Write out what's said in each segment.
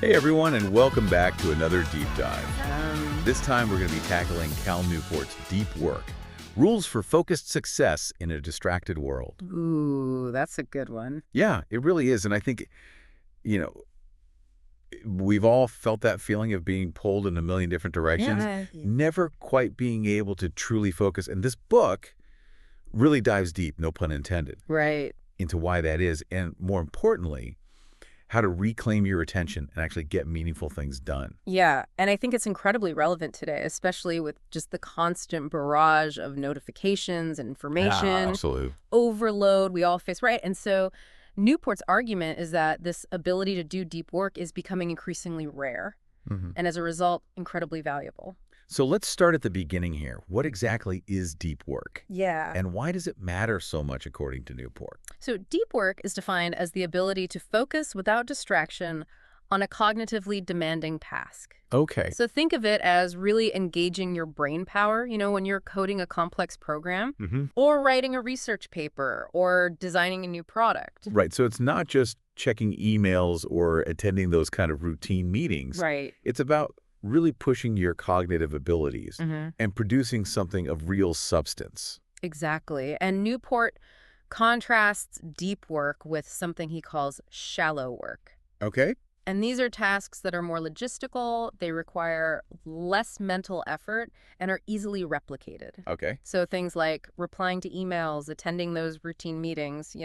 Hey everyone, and welcome back to another deep dive. This time we're going to be tackling Cal Newport's Deep Work, Rules for Focused Success in a Distracted World. Ooh, that's a good one. Yeah, it really is. And I think, you know, we've all felt that feeling of being pulled in a million different directions, Yeah. never quite being able to truly focus. And this book really dives deep, no pun intended, Right. into why that is. And more importantly, how to reclaim your attention and actually get meaningful things done. Yeah, and I think it's incredibly relevant today, especially with just the constant barrage of notifications and information, Absolutely. overload we all face, right? And so Newport's argument is that this ability to do deep work is becoming increasingly rare, and as a result, incredibly valuable. So let's start at the beginning here. What exactly is deep work? Yeah. And why does it matter so much according to Newport? So deep work is defined as the ability to focus without distraction on a cognitively demanding task. Okay. So think of it as really engaging your brain power, when you're coding a complex program or writing a research paper or designing a new product. Right. So it's not just checking emails or attending those kind of routine meetings. Right. It's about really pushing your cognitive abilities Mm-hmm. and producing something of real substance. Exactly. And Newport contrasts deep work with something he calls shallow work. Okay. And these are tasks that are more logistical, they require less mental effort, and are easily replicated. Okay. So things like replying to emails, attending those routine meetings,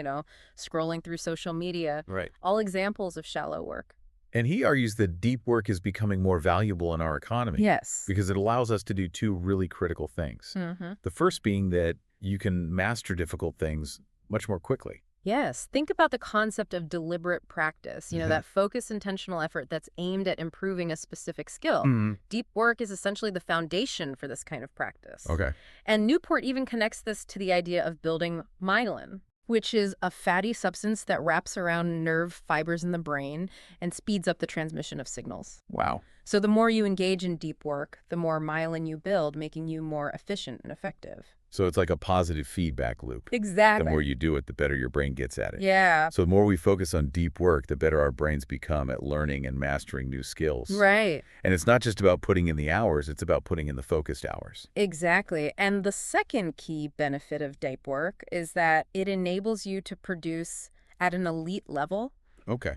scrolling through social media, Right. all examples of shallow work. And he argues that deep work is becoming more valuable in our economy. Yes. Because it allows us to do two really critical things. Mm-hmm. The first being that you can master difficult things much more quickly. Yes. Think about the concept of deliberate practice, that focused, intentional effort that's aimed at improving a specific skill. Deep work is essentially the foundation for this kind of practice. Okay. And Newport even connects this to the idea of building myelin, which is a fatty substance that wraps around nerve fibers in the brain and speeds up the transmission of signals. Wow. So the more you engage in deep work, the more myelin you build, making you more efficient and effective. So it's like a positive feedback loop. Exactly. The more you do it, the better your brain gets at it. Yeah. So the more we focus on deep work, the better our brains become at learning and mastering new skills. Right. And it's not just about putting in the hours, it's about putting in the focused hours. Exactly. And the second key benefit of deep work is that it enables you to produce at an elite level. Okay.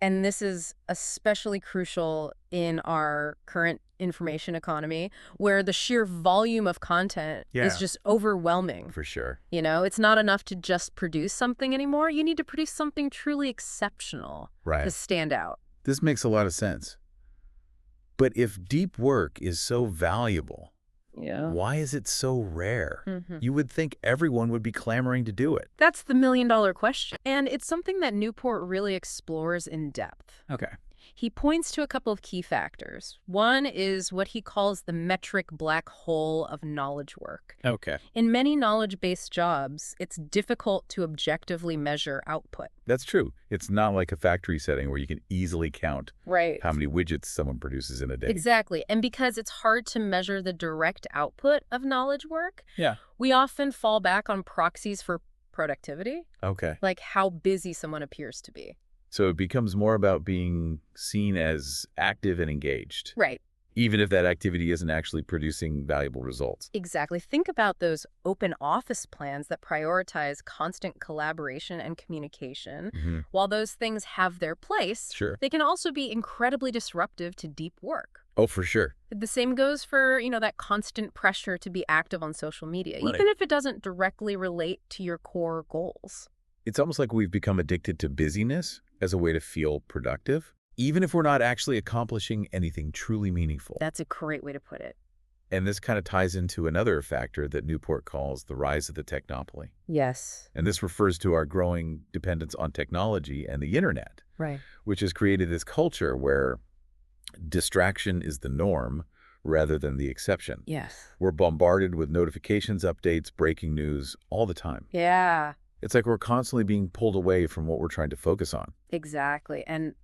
And this is especially crucial in our current information economy, where the sheer volume of content is just overwhelming. For sure. It's not enough to just produce something anymore. You need to produce something truly exceptional to stand out. This makes a lot of sense. But if deep work is so valuable, why is it so rare? You would think everyone would be clamoring to do it. That's the million-dollar question. And it's something that Newport really explores in depth. Okay. He points to a couple of key factors. One is what he calls the metric black hole of knowledge work. Okay. In many knowledge-based jobs, it's difficult to objectively measure output. That's true. It's not like a factory setting where you can easily count how many widgets someone produces in a day. Exactly. And because it's hard to measure the direct output of knowledge work, we often fall back on proxies for productivity, Okay. like how busy someone appears to be. So it becomes more about being seen as active and engaged. Right. Even if that activity isn't actually producing valuable results. Exactly. Think about those open office plans that prioritize constant collaboration and communication. While those things have their place, they can also be incredibly disruptive to deep work. Oh, for sure. The same goes for, that constant pressure to be active on social media, even if it doesn't directly relate to your core goals. It's almost like we've become addicted to busyness as a way to feel productive, even if we're not actually accomplishing anything truly meaningful. That's a great way to put it. And this kind of ties into another factor that Newport calls the rise of the technopoly. Yes. And this refers to our growing dependence on technology and the internet, which has created this culture where distraction is the norm rather than the exception. Yes. We're bombarded with notifications, updates, breaking news all the time. Yeah. It's like we're constantly being pulled away from what we're trying to focus on. Exactly. And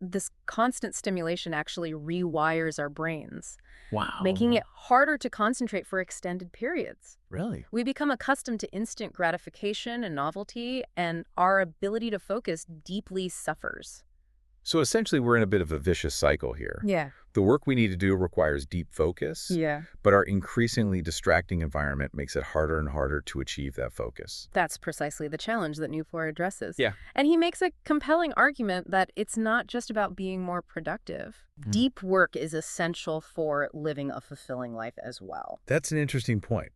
this constant stimulation actually rewires our brains. Wow. Making it harder to concentrate for extended periods. Really? We become accustomed to instant gratification and novelty, and our ability to focus deeply suffers. So essentially, we're in a bit of a vicious cycle here. Yeah. The work we need to do requires deep focus, Yeah. but our increasingly distracting environment makes it harder and harder to achieve that focus. That's precisely the challenge that Newport addresses. Yeah. And he makes a compelling argument that it's not just about being more productive. Deep work is essential for living a fulfilling life as well. That's an interesting point.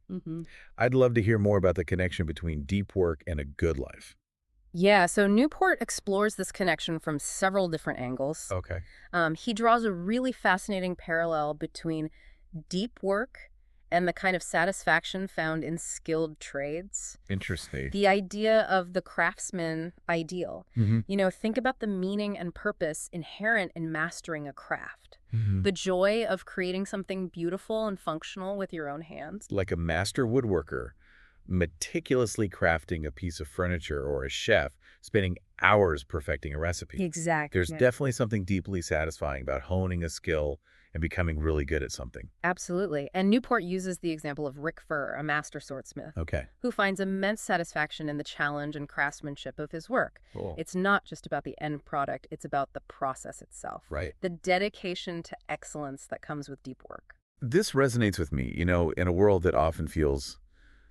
I'd love to hear more about the connection between deep work and a good life. Yeah, so Newport explores this connection from several different angles. Okay. He draws a really fascinating parallel between deep work and the kind of satisfaction found in skilled trades. Interesting. The idea of the craftsman ideal. Think about the meaning and purpose inherent in mastering a craft. The joy of creating something beautiful and functional with your own hands. Like a master woodworker meticulously crafting a piece of furniture, or a chef spending hours perfecting a recipe. Exactly. There's definitely something deeply satisfying about honing a skill and becoming really good at something. Absolutely. And Newport uses the example of Rick Furr, a master swordsmith, who finds immense satisfaction in the challenge and craftsmanship of his work. Cool. It's not just about the end product, it's about the process itself. Right. The dedication to excellence that comes with deep work. This resonates with me, in a world that often feels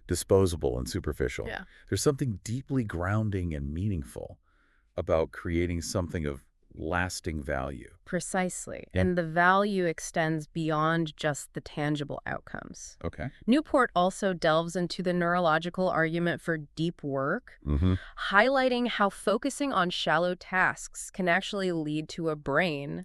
disposable and superficial. Yeah. There's something deeply grounding and meaningful about creating something of lasting value. Precisely. Yeah. And the value extends beyond just the tangible outcomes. Okay. Newport also delves into the neurological argument for deep work, highlighting how focusing on shallow tasks can actually lead to a brain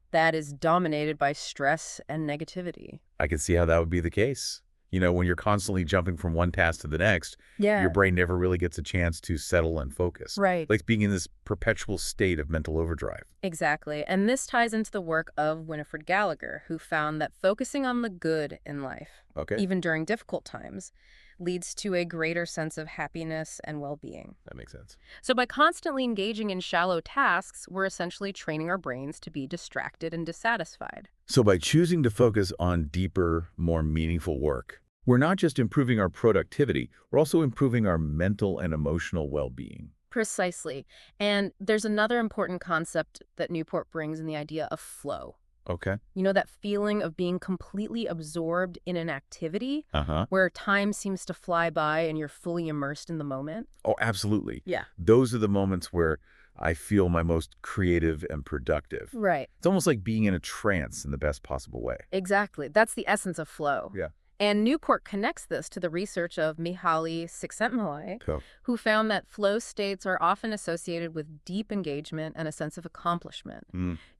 that is dominated by stress and negativity. I can see how that would be the case. When you're constantly jumping from one task to the next, your brain never really gets a chance to settle and focus. Right. Like being in this perpetual state of mental overdrive. Exactly. And this ties into the work of Winifred Gallagher, who found that focusing on the good in life, even during difficult times, leads to a greater sense of happiness and well-being. That makes sense. So by constantly engaging in shallow tasks, we're essentially training our brains to be distracted and dissatisfied. So by choosing to focus on deeper, more meaningful work, we're not just improving our productivity, we're also improving our mental and emotional well-being. Precisely. And there's another important concept that Newport brings in the idea of flow. Okay. That feeling of being completely absorbed in an activity where time seems to fly by and you're fully immersed in the moment? Oh, absolutely. Yeah. Those are the moments where I feel my most creative and productive. Right. It's almost like being in a trance in the best possible way. Exactly. That's the essence of flow. Yeah. And Newport connects this to the research of Mihaly Csikszentmihalyi, who found that flow states are often associated with deep engagement and a sense of accomplishment.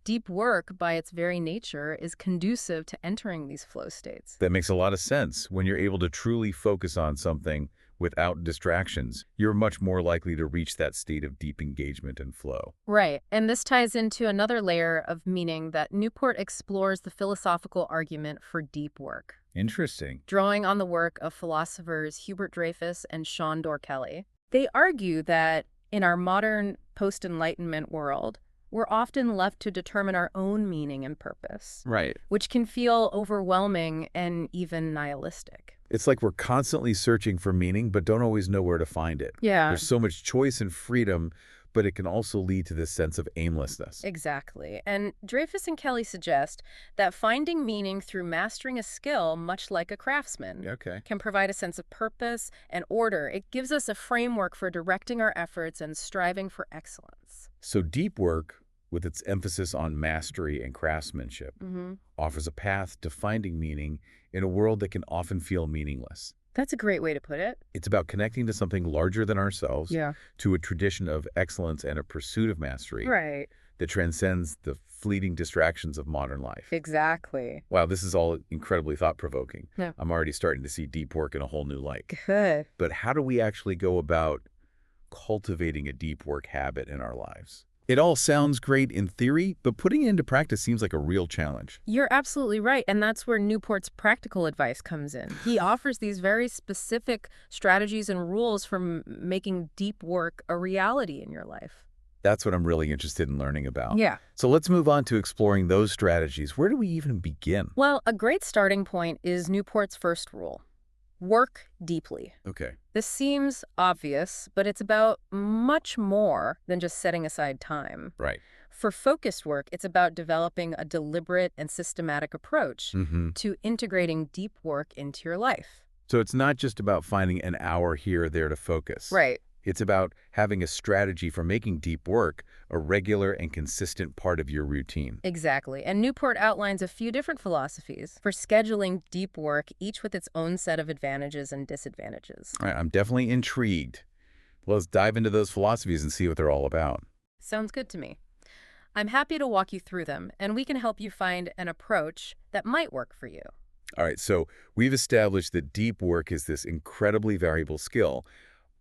Deep work, by its very nature, is conducive to entering these flow states. That makes a lot of sense. When you're able to truly focus on something without distractions, you're much more likely to reach that state of deep engagement and flow. Right. And this ties into another layer of meaning that Newport explores the philosophical argument for deep work. Interesting. Drawing on the work of philosophers Hubert Dreyfus and Sándor Kelly, they argue that in our modern post-Enlightenment world, we're often left to determine our own meaning and purpose. Right. Which can feel overwhelming and even nihilistic. It's like we're constantly searching for meaning, but don't always know where to find it. Yeah. There's so much choice and freedom, but it can also lead to this sense of aimlessness. Exactly. And Dreyfus and Kelly suggest that finding meaning through mastering a skill, much like a craftsman, can provide a sense of purpose and order. It gives us a framework for directing our efforts and striving for excellence. So deep work, with its emphasis on mastery and craftsmanship, offers a path to finding meaning in a world that can often feel meaningless. That's a great way to put it. It's about connecting to something larger than ourselves, to a tradition of excellence and a pursuit of mastery that transcends the fleeting distractions of modern life. Exactly. Wow, this is all incredibly thought-provoking. Yeah. I'm already starting to see deep work in a whole new light. Good. But how do we actually go about cultivating a deep work habit in our lives? It all sounds great in theory, but putting it into practice seems like a real challenge. You're absolutely right, and that's where Newport's practical advice comes in. He offers these very specific strategies and rules for making deep work a reality in your life. That's what I'm really interested in learning about. Yeah. So let's move on to exploring those strategies. Where do we even begin? Well, a great starting point is Newport's first rule. Work deeply. Okay. This seems obvious, but it's about much more than just setting aside time. Right. For focused work, it's about developing a deliberate and systematic approach to integrating deep work into your life. So it's not just about finding an hour here or there to focus. Right. It's about having a strategy for making deep work a regular and consistent part of your routine. Exactly. And Newport outlines a few different philosophies for scheduling deep work, each with its own set of advantages and disadvantages. All right, I'm definitely intrigued. Let's dive into those philosophies and see what they're all about. Sounds good to me. I'm happy to walk you through them, and we can help you find an approach that might work for you. All right, so we've established that deep work is this incredibly valuable skill,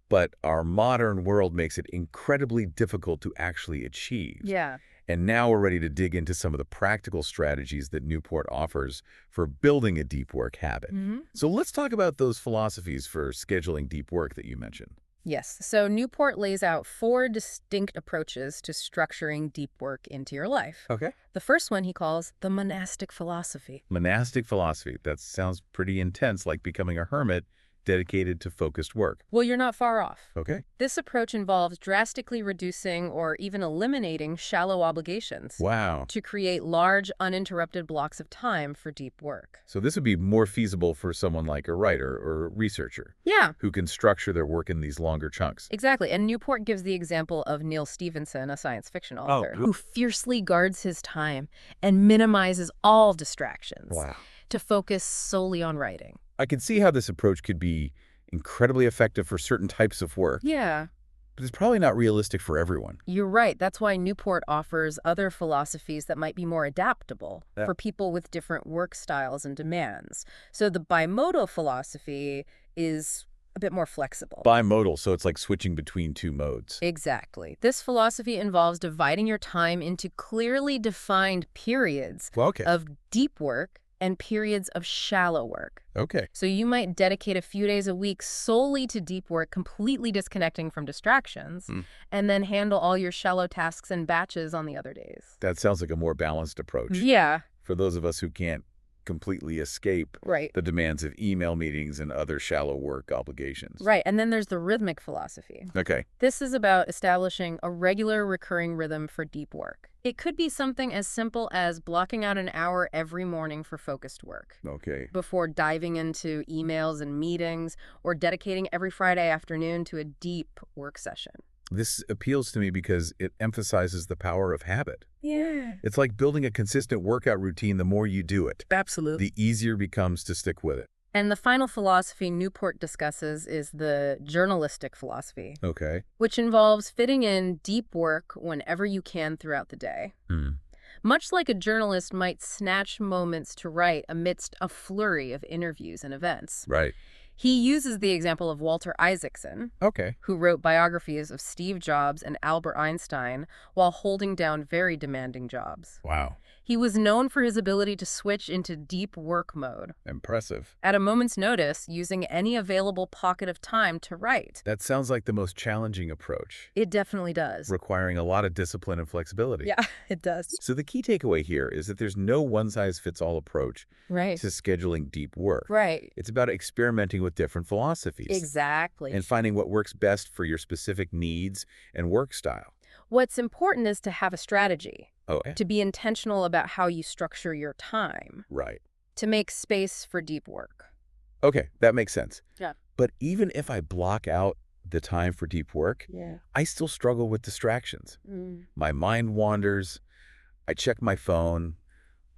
but our modern world makes it incredibly difficult to actually achieve. Yeah. And now we're ready to dig into some of the practical strategies that Newport offers for building a deep work habit. So let's talk about those philosophies for scheduling deep work that you mentioned. Yes. So Newport lays out 4 distinct approaches to structuring deep work into your life. Okay. The first one he calls the monastic philosophy. Monastic philosophy. That sounds pretty intense, like becoming a hermit dedicated to focused work. Well, you're not far off. Okay. This approach involves drastically reducing or even eliminating shallow obligations. Wow. To create large, uninterrupted blocks of time for deep work. So this would be more feasible for someone like a writer or a researcher. Yeah. Who can structure their work in these longer chunks. Exactly. And Newport gives the example of Neil Stephenson, a science fiction author, who fiercely guards his time and minimizes all distractions. Wow. To focus solely on writing. I can see how this approach could be incredibly effective for certain types of work. Yeah. But it's probably not realistic for everyone. You're right. That's why Newport offers other philosophies that might be more adaptable for people with different work styles and demands. So the bimodal philosophy is a bit more flexible. Bimodal, so it's like switching between 2 modes. Exactly. This philosophy involves dividing your time into clearly defined periods of deep work and periods of shallow work. Okay. So you might dedicate a few days a week solely to deep work, completely disconnecting from distractions, and then handle all your shallow tasks in batches on the other days. That sounds like a more balanced approach. Yeah. For those of us who can't completely escape the demands of email meetings and other shallow work obligations. Right. And then there's the rhythmic philosophy. Okay. This is about establishing a regular recurring rhythm for deep work. It could be something as simple as blocking out an hour every morning for focused work. Okay. Before diving into emails and meetings, or dedicating every Friday afternoon to a deep work session. This appeals to me because it emphasizes the power of habit. Yeah. It's like building a consistent workout routine. The more you do it, Absolutely. the easier it becomes to stick with it. And the final philosophy Newport discusses is the journalistic philosophy. Okay. Which involves fitting in deep work whenever you can throughout the day. Much like a journalist might snatch moments to write amidst a flurry of interviews and events. Right. He uses the example of Walter Isaacson, who wrote biographies of Steve Jobs and Albert Einstein while holding down very demanding jobs. Wow. He was known for his ability to switch into deep work mode. Impressive. At a moment's notice, using any available pocket of time to write. That sounds like the most challenging approach. It definitely does. Requiring a lot of discipline and flexibility. Yeah, it does. So the key takeaway here is that there's no one-size-fits-all approach to scheduling deep work. Right. It's about experimenting with different philosophies. Exactly. And finding what works best for your specific needs and work style. What's important is to have a strategy. Okay. To be intentional about how you structure your time. Right. To make space for deep work. Okay, that makes sense. Yeah. But even if I block out the time for deep work, I still struggle with distractions. My mind wanders. I check my phone.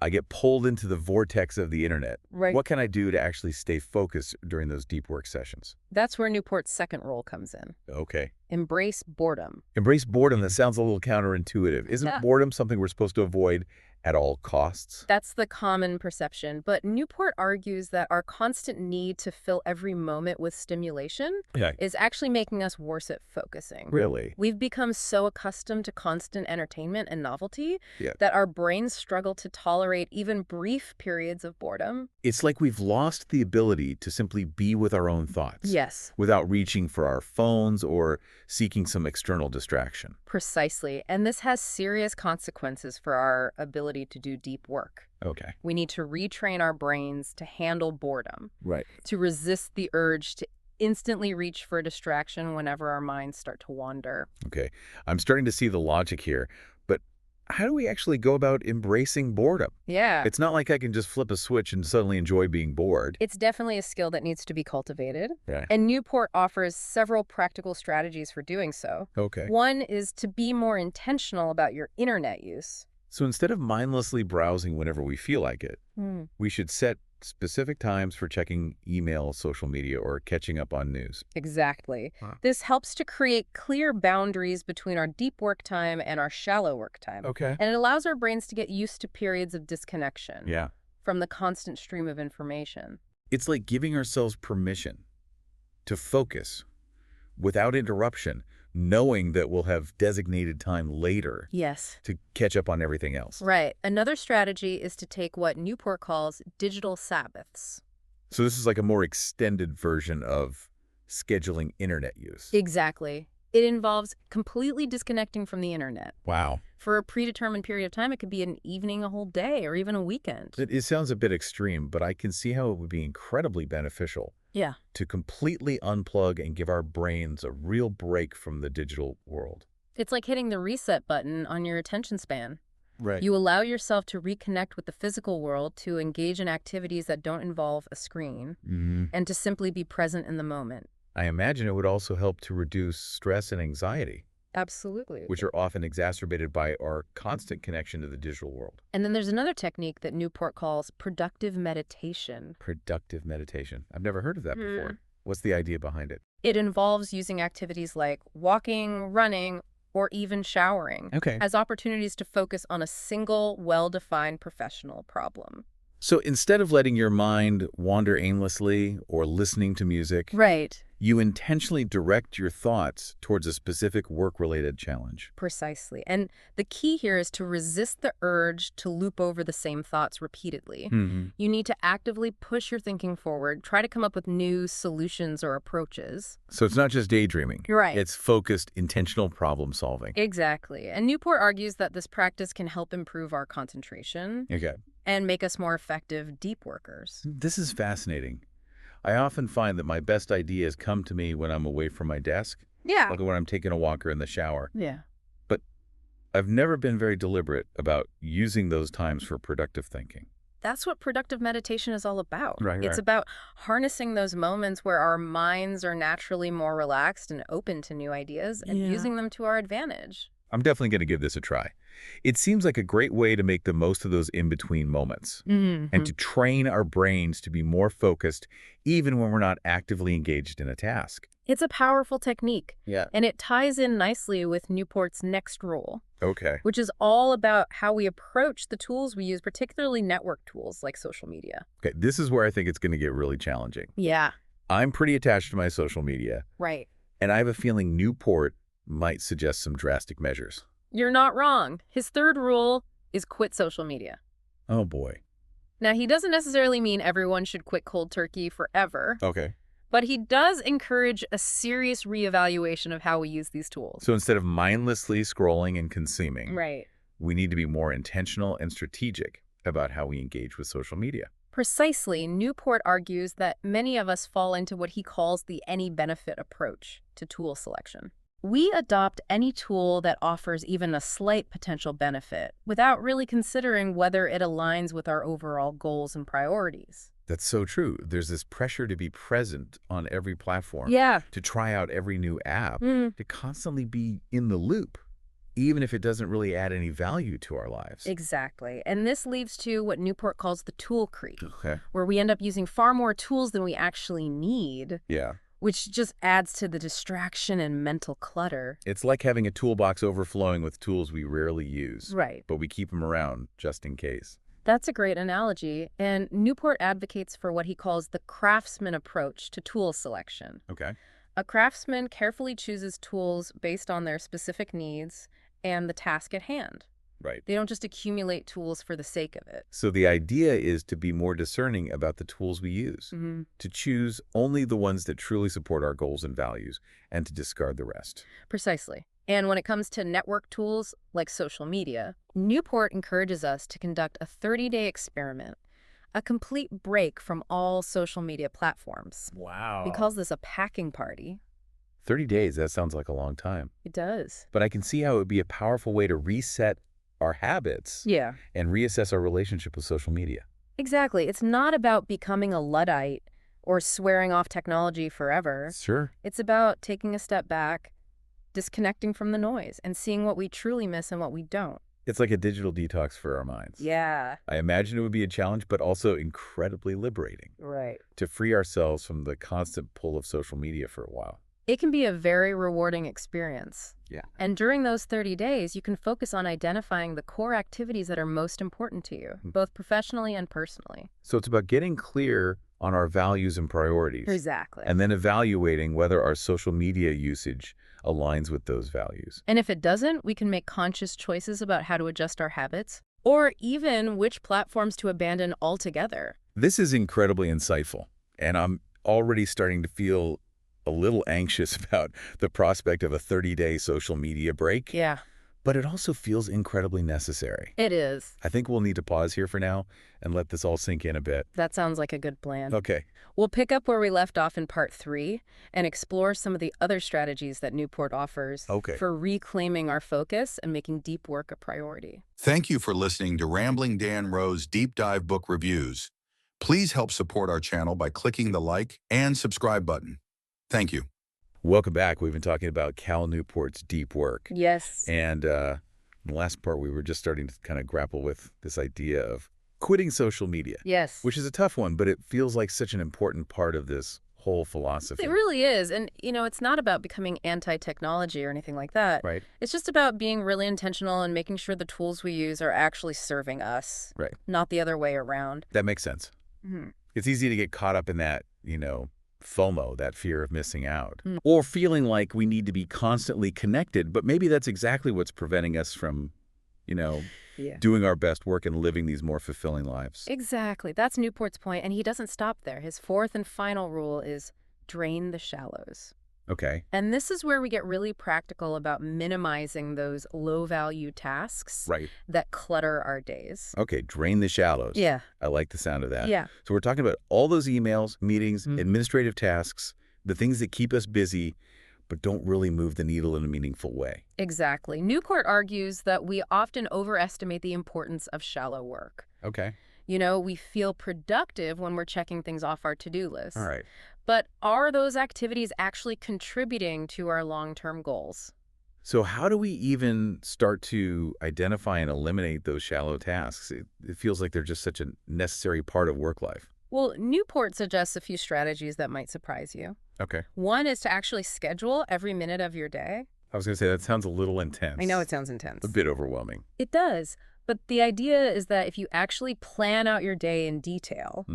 I get pulled into the vortex of the internet. Right. What can I do to actually stay focused during those deep work sessions? That's where Newport's second role comes in. Okay. Embrace boredom. Embrace boredom. That sounds a little counterintuitive. Isn't boredom something we're supposed to avoid at all costs? That's the common perception, but Newport argues that our constant need to fill every moment with stimulation is actually making us worse at focusing. Really? We've become so accustomed to constant entertainment and novelty that our brains struggle to tolerate even brief periods of boredom. It's like we've lost the ability to simply be with our own thoughts. Yes. Without reaching for our phones or seeking some external distraction. Precisely. And this has serious consequences for our ability ability to do deep work. Okay. We need to retrain our brains to handle boredom, Right. to resist the urge to instantly reach for a distraction whenever our minds start to wander. Okay. I'm starting to see the logic here, but how do we actually go about embracing boredom? Yeah. It's not like I can just flip a switch and suddenly enjoy being bored. It's definitely a skill that needs to be cultivated. Yeah. And Newport offers several practical strategies for doing so. Okay. One is to be more intentional about your internet use. So instead of mindlessly browsing whenever we feel like it, we should set specific times for checking email, social media, or catching up on news. Exactly. Huh. This helps to create clear boundaries between our deep work time and our shallow work time. Okay. And it allows our brains to get used to periods of disconnection Yeah. from the constant stream of information. It's like giving ourselves permission to focus without interruption, knowing that we'll have designated time later Yes. to catch up on everything else. Right. Another strategy is to take what Newport calls digital Sabbaths. So this is like a more extended version of scheduling internet use. Exactly. It involves completely disconnecting from the internet. Wow. For a predetermined period of time, it could be an evening, a whole day, or even a weekend. It sounds a bit extreme, but I can see how it would be incredibly beneficial Yeah. to completely unplug and give our brains a real break from the digital world. It's like hitting the reset button on your attention span. Right. You allow yourself to reconnect with the physical world, to engage in activities that don't involve a screen, and to simply be present in the moment. I imagine it would also help to reduce stress and anxiety, Absolutely. which are often exacerbated by our constant connection to the digital world. And then there's another technique that Newport calls productive meditation. Productive meditation. I've never heard of that before. What's the idea behind it? It involves using activities like walking, running, or even showering as opportunities to focus on a single, well-defined professional problem. So instead of letting your mind wander aimlessly or listening to music, Right. you intentionally direct your thoughts towards a specific work-related challenge. Precisely. And the key here is to resist the urge to loop over the same thoughts repeatedly. You need to actively push your thinking forward, try to come up with new solutions or approaches. So it's not just daydreaming. Right. It's focused, intentional problem solving. Exactly. And Newport argues that this practice can help improve our concentration Okay. and make us more effective deep workers. This is fascinating. I often find that my best ideas come to me when I'm away from my desk, Yeah. like when I'm taking a walk or in the shower. Yeah. But I've never been very deliberate about using those times for productive thinking. That's what productive meditation is all about. Right. It's about harnessing those moments where our minds are naturally more relaxed and open to new ideas and using them to our advantage. I'm definitely going to give this a try. It seems like a great way to make the most of those in-between moments and to train our brains to be more focused even when we're not actively engaged in a task. It's a powerful technique. Yeah. And it ties in nicely with Newport's next rule, Okay. which is all about how we approach the tools we use, particularly network tools like social media. Okay, this is where I think it's going to get really challenging. Yeah. I'm pretty attached to my social media, Right. and I have a feeling Newport might suggest some drastic measures. You're not wrong. His third rule is quit social media. Oh, boy. Now, he doesn't necessarily mean everyone should quit cold turkey forever, Okay. but he does encourage a serious reevaluation of how we use these tools. So instead of mindlessly scrolling and consuming, Right. we need to be more intentional and strategic about how we engage with social media. Precisely, Newport argues that many of us fall into what he calls the any benefit approach to tool selection. We adopt any tool that offers even a slight potential benefit without really considering whether it aligns with our overall goals and priorities. That's so true. There's this pressure to be present on every platform, Yeah. to try out every new app, to constantly be in the loop, even if it doesn't really add any value to our lives. Exactly. And this leads to what Newport calls the tool creep, Okay. where we end up using far more tools than we actually need, Yeah. which just adds to the distraction and mental clutter. It's like having a toolbox overflowing with tools we rarely use, Right. but we keep them around just in case. That's a great analogy, and Newport advocates for what he calls the craftsman approach to tool selection. Okay. A craftsman carefully chooses tools based on their specific needs and the task at hand. Right. They don't just accumulate tools for the sake of it. So the idea is to be more discerning about the tools we use, to choose only the ones that truly support our goals and values, and to discard the rest. Precisely. And when it comes to network tools like social media, Newport encourages us to conduct a 30-day experiment, a complete break from all social media platforms. Wow. He calls this a packing party. 30 days, that sounds like a long time. It does. But I can see how it would be a powerful way to reset our habits and reassess our relationship with social media. Exactly. It's not about becoming a Luddite or swearing off technology forever. Sure. It's about taking a step back, disconnecting from the noise, and seeing what we truly miss and what we don't. It's like a digital detox for our minds. Yeah. I imagine it would be a challenge, but also incredibly liberating. Right. To free ourselves from the constant pull of social media for a while. It can be a very rewarding experience. Yeah. And during those 30 days, you can focus on identifying the core activities that are most important to you, both professionally and personally. So it's about getting clear on our values and priorities. Exactly. And then evaluating whether our social media usage aligns with those values. And if it doesn't, we can make conscious choices about how to adjust our habits, or even which platforms to abandon altogether. This is incredibly insightful, and I'm already starting to feel a little anxious about the prospect of a 30-day social media break. Yeah. But it also feels incredibly necessary. It is. I think we'll need to pause here for now and let this all sink in a bit. That sounds like a good plan. Okay. We'll pick up where we left off in part 3 and explore some of the other strategies that Newport offers for reclaiming our focus and making deep work a priority. Thank you for listening to Rambling Dan Rowe's Deep Dive Book Reviews. Please help support our channel by clicking the like and subscribe button. Thank you. Welcome back. We've been talking about Cal Newport's deep work. Yes. And in the last part, we were just starting to kind of grapple with this idea of quitting social media. Yes. Which is a tough one, but it feels like such an important part of this whole philosophy. It really is. And, it's not about becoming anti-technology or anything like that. Right. It's just about being really intentional and making sure the tools we use are actually serving us. Right. Not the other way around. That makes sense. Mm-hmm. It's easy to get caught up in that, FOMO, that fear of missing out, or feeling like we need to be constantly connected. But maybe that's exactly what's preventing us from, doing our best work and living these more fulfilling lives. Exactly. That's Newport's point, and he doesn't stop there. His fourth and final rule is drain the shallows. Okay. And this is where we get really practical about minimizing those low-value tasks that clutter our days. Okay, drain the shallows. Yeah. I like the sound of that. Yeah. So we're talking about all those emails, meetings, administrative tasks, the things that keep us busy, but don't really move the needle in a meaningful way. Exactly. Newport argues that we often overestimate the importance of shallow work. Okay. We feel productive when we're checking things off our to-do list. All right. But are those activities actually contributing to our long-term goals? So how do we even start to identify and eliminate those shallow tasks? It feels like they're just such a necessary part of work life. Well, Newport suggests a few strategies that might surprise you. Okay. One is to actually schedule every minute of your day. I was going to say, that sounds a little intense. I know it sounds intense. A bit overwhelming. It does. But the idea is that if you actually plan out your day in detail,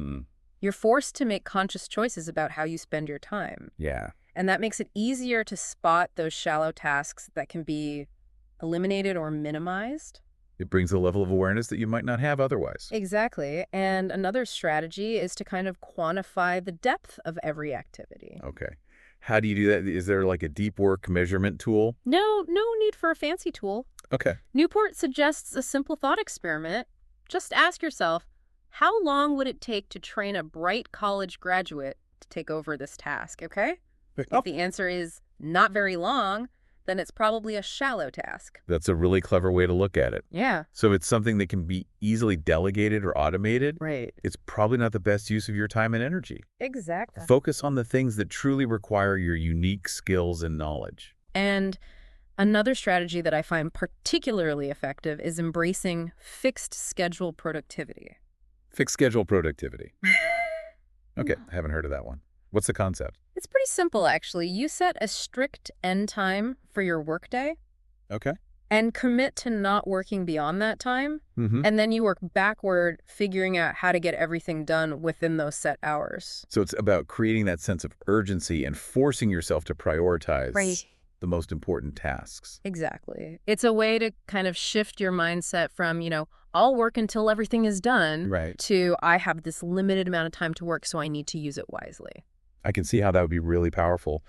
you're forced to make conscious choices about how you spend your time. Yeah. And that makes it easier to spot those shallow tasks that can be eliminated or minimized. It brings a level of awareness that you might not have otherwise. Exactly. And another strategy is to kind of quantify the depth of every activity. Okay. How do you do that? Is there like a deep work measurement tool? No need for a fancy tool. Okay. Newport suggests a simple thought experiment. Just ask yourself, how long would it take to train a bright college graduate to take over this task, okay? If the answer is not very long, then it's probably a shallow task. That's a really clever way to look at it. Yeah. So it's something that can be easily delegated or automated. Right. It's probably not the best use of your time and energy. Exactly. Focus on the things that truly require your unique skills and knowledge. And another strategy that I find particularly effective is embracing fixed schedule productivity. Fixed schedule productivity. Okay, I haven't heard of that one. What's the concept? It's pretty simple, actually. You set a strict end time for your workday. Okay. And commit to not working beyond that time. And then you work backward, figuring out how to get everything done within those set hours. So it's about creating that sense of urgency and forcing yourself to prioritize the most important tasks. Exactly. It's a way to kind of shift your mindset from, I'll work until everything is done, to I have this limited amount of time to work, so I need to use it wisely. I can see how that would be really powerful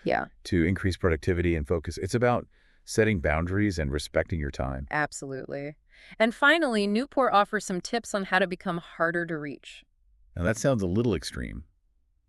to increase productivity and focus. It's about setting boundaries and respecting your time. Absolutely. And finally, Newport offers some tips on how to become harder to reach. Now, that sounds a little extreme.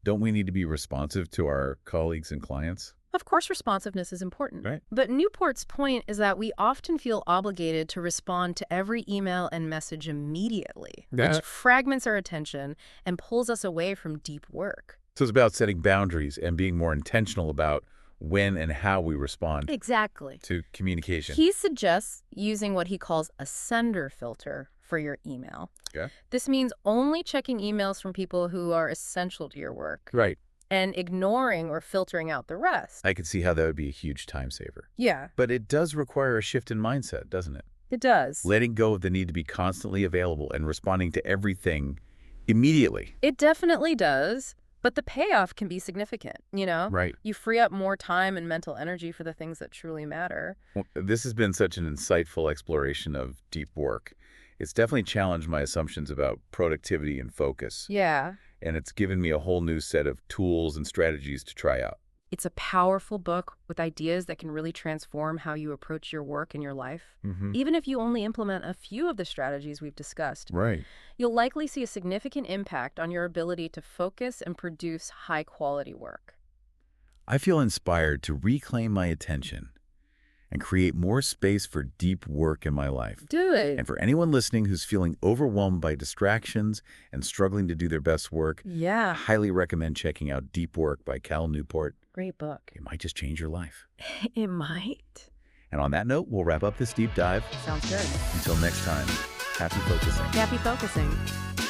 Don't we need to be responsive to our colleagues and clients? Of course, responsiveness is important. Right. But Newport's point is that we often feel obligated to respond to every email and message immediately, which fragments our attention and pulls us away from deep work. So it's about setting boundaries and being more intentional about when and how we respond Exactly. to communication. He suggests using what he calls a sender filter for your email. Okay. This means only checking emails from people who are essential to your work. Right. And ignoring or filtering out the rest. I could see how that would be a huge time saver. Yeah. But it does require a shift in mindset, doesn't it? It does. Letting go of the need to be constantly available and responding to everything immediately. It definitely does. But the payoff can be significant, you know? Right. You free up more time and mental energy for the things that truly matter. Well, this has been such an insightful exploration of deep work. It's definitely challenged my assumptions about productivity and focus. Yeah. And it's given me a whole new set of tools and strategies to try out. It's a powerful book with ideas that can really transform how you approach your work and your life. Even if you only implement a few of the strategies we've discussed. Right. You'll likely see a significant impact on your ability to focus and produce high-quality work. I feel inspired to reclaim my attention and create more space for deep work in my life. Good. And for anyone listening who's feeling overwhelmed by distractions and struggling to do their best work, I highly recommend checking out Deep Work by Cal Newport. Great book. It might just change your life. It might. And on that note, we'll wrap up this deep dive. Sounds good. Until next time, happy focusing. Happy focusing.